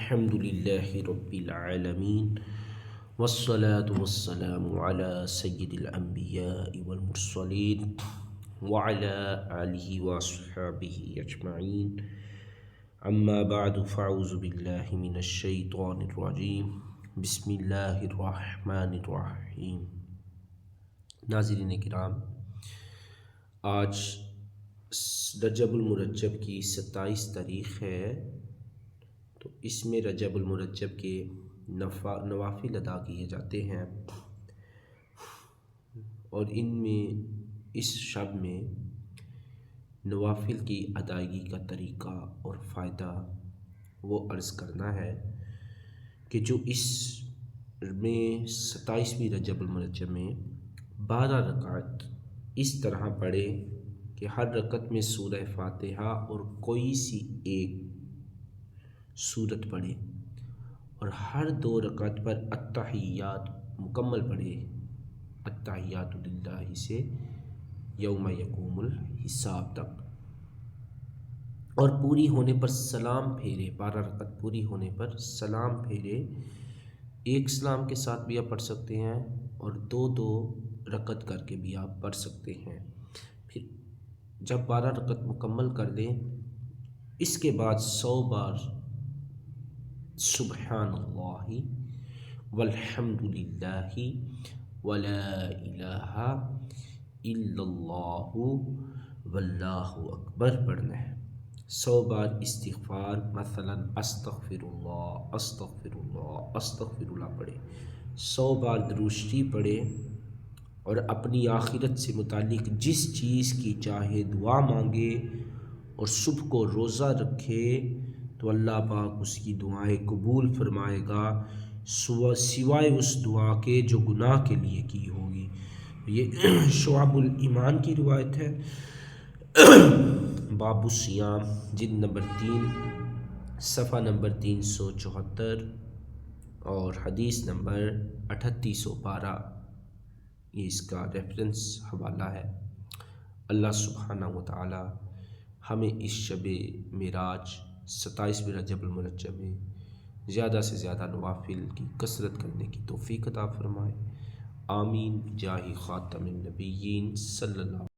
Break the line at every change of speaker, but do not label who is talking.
الحمد لله رب العالمين والصلاة والسلام على سيد الأنبياء والمرسلين وعلى آله وصحبه أجمعين أما بعد فأعوذ بالله من الشيطان الرجيم بسم الله الرحمن الرحيم. ناظرین کرام، آج رجب المرجب کی 27 تاریخ ہے، تو اس میں رجب المرجب کے نوافل ادا کیے جاتے ہیں، اور ان میں اس شب میں نوافل کی ادائیگی کا طریقہ اور فائدہ وہ عرض کرنا ہے کہ جو اس میں 27ویں رجب المرجب میں 12 رکعت اس طرح پڑھے کہ ہر رکعت میں سورہ فاتحہ اور کوئی سی ایک سورت پڑھے، اور ہر 2 رکعت پر التحیات مکمل پڑھے، التحیات للہ سے یوم یقوم الحساب تک، اور پوری ہونے پر سلام پھیرے. 12 رکعت پوری ہونے پر سلام پھیرے. ایک سلام کے ساتھ بھی آپ پڑھ سکتے ہیں اور 2 رکعت کر کے بھی آپ پڑھ سکتے ہیں. پھر جب 12 رکعت مکمل کر لیں، اس کے بعد 100 بار سبحان اللہ والحمد للہ ولا الہ الا اللہ واللہ اکبر پڑھنا ہے. 100 بار استغفار، مثلا استغفر اللہ استغفر اللہ استغفر اللہ پڑھے. 100 بار درود شریف پڑھے، اور اپنی آخرت سے متعلق جس چیز کی چاہے دعا مانگے، اور صبح کو روزہ رکھے تو اللہ پاک اس کی دعائیں قبول فرمائے گا، سوائے اس دعا کے جو گناہ کے لیے کی ہوگی. یہ شعب الایمان کی روایت ہے. باب الصیام، جلد نمبر 3، صفحہ نمبر 374 اور حدیث نمبر 3812، یہ اس کا ریفرنس حوالہ ہے. اللہ سبحانہ وتعالی ہمیں اس شب معراج 27ویں رجب المرجب میں زیادہ سے زیادہ نوافل کی کثرت کرنے کی توفیق عطا فرمائے. آمین بجاہ خاتم النبیین صلی اللہ